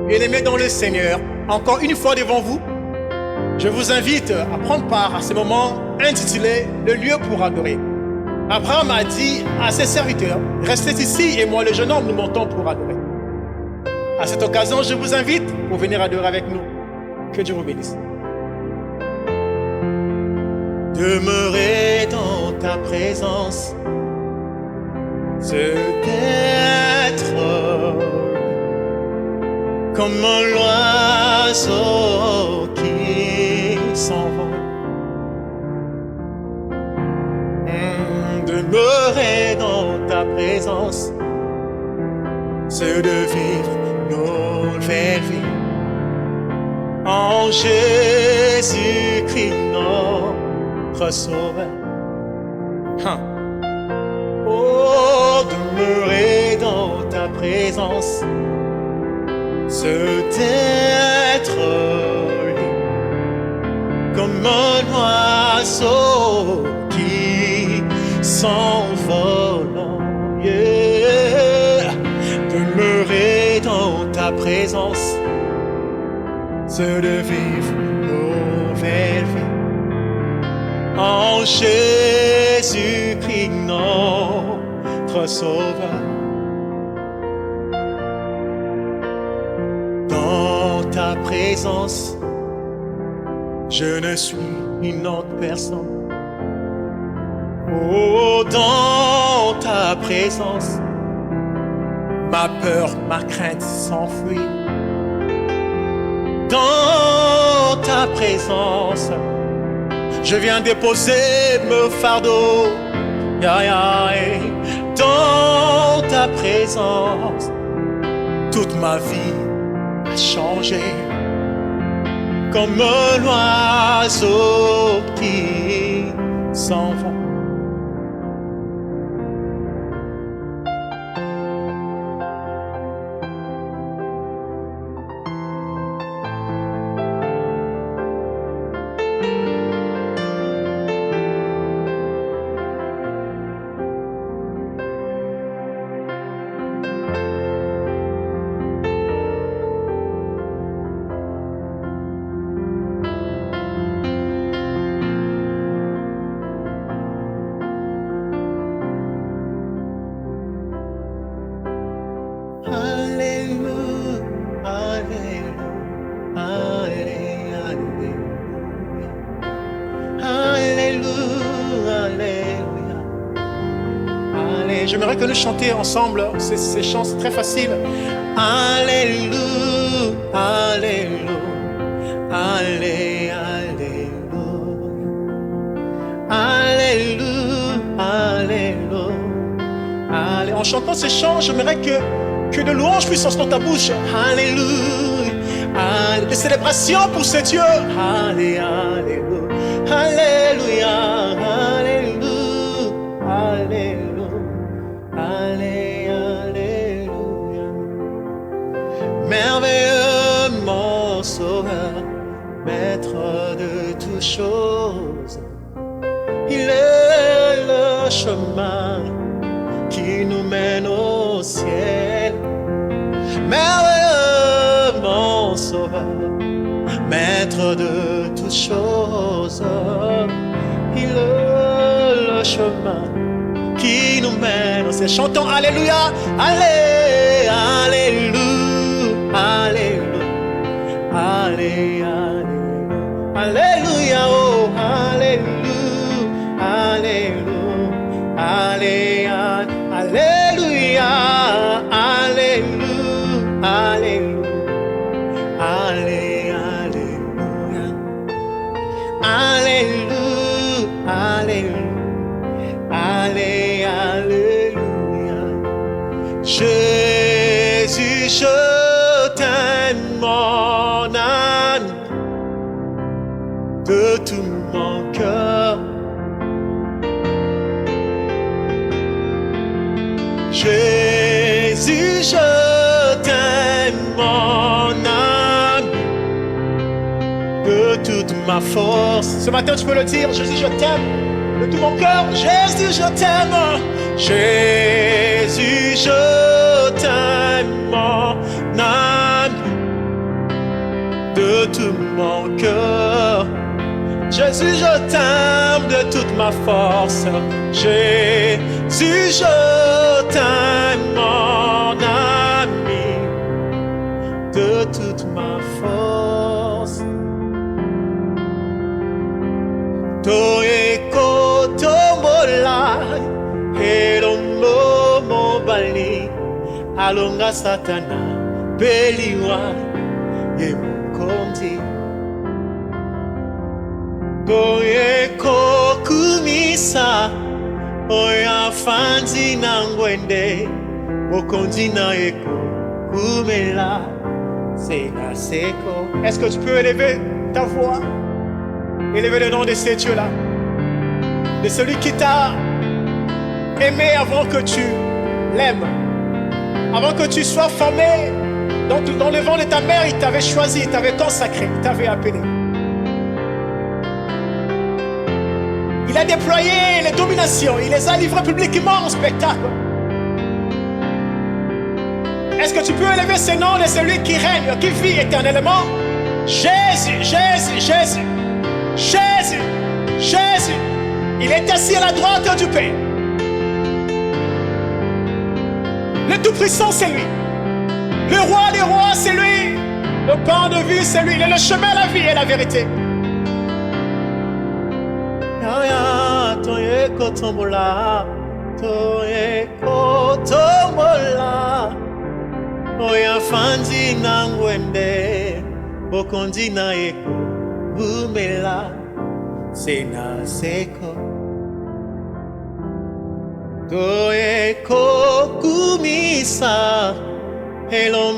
Bien-aimés dans le Seigneur, encore une fois devant vous, je vous invite à prendre part à ce moment intitulé « Le lieu pour adorer ». Abraham a dit à ses serviteurs, « Restez ici et moi, le jeune homme, nous montons pour adorer ». À cette occasion, je vous invite pour venir adorer avec nous. Que Dieu vous bénisse. Demeurer dans ta présence, c'est être comme un oiseau qui s'envole. Demeurer dans ta présence, c'est de vivre nos nouvelles vies en Jésus-Christ notre Sauveur. Oh, demeurer dans ta présence, c'est être libre comme un oiseau qui s'envole. Yeah. Demeurer dans ta présence, c'est de vivre nos nouvelles vies en Jésus-Christ notre Sauveur. Dans ta présence, je ne suis une autre personne. Oh, dans ta présence, ma peur, ma crainte s'enfuit. Dans ta présence, je viens déposer mes fardeaux. Dans ta présence, toute ma vie a changé. Comme un oiseau qui s'envole. J'aimerais que nous chantions ensemble ces chants, c'est très facile. Alléluia, Alléluia, Alléluia, Alléluia, Alléluia, Alléluia. En chantant ces chants, j'aimerais que de louanges puissent sortir dans ta bouche. Alléluia, Alléluia. Des célébrations pour ce Dieu. Alléluia, Alléluia, Alléluia, Alléluia. Alléluia, merveilleux mon Sauveur, maître de toutes choses. Il est le chemin qui nous mène au ciel. Merveilleux mon Sauveur, maître de toutes choses. Il est le chemin qui nous mène. C'est chantons Alléluia, Allé, Alléluia, Alléluia, Alléluia, Alléluia, oh, Alléluia, Alléluia, Alléluia, Alléluia, Alléluia, Alléluia, Alléluia, Alléluia. Allez, alléluia. Jésus, je t'aime, mon âme, de tout mon cœur. Jésus, je t'aime, mon âme, de toute ma force. Ce matin, tu peux le dire, Jésus, je t'aime. De tout mon cœur, Jésus, je t'aime. Jésus, je t'aime, mon âme. de tout mon cœur. Jésus, je t'aime de toute ma force. Jésus, je t'aime, mon ami, de toute ma force. Toeko tomola, helongo mobali, alonga satana, beliwa, yemukomti. Toeko kumisa, oya fanzi nangwende, mokondi na eko kumela, seka seko. Est-ce que tu peux élever ta voix? Élever le nom de ces dieux-là, de celui qui t'a aimé avant que tu l'aimes, avant que tu sois formé dans le ventre de ta mère. Il t'avait choisi, il t'avait consacré, il t'avait appelé. Il a déployé les dominations, il les a livrées publiquement en spectacle. Est-ce que tu peux élever ce nom de celui qui règne, qui vit éternellement? Jésus, Jésus, Jésus. Jésus, Jésus, il est assis à la droite du Père. Le Tout-Puissant, c'est lui. Le Roi des rois, c'est lui. Le pain de vie, c'est lui. Il est le chemin, la vie et la vérité. Toyeko tombola, toyeko tombola, oya fanzi nangwende, okondi na eko. Bumela, sena seko. Toeko kumisa, elongo.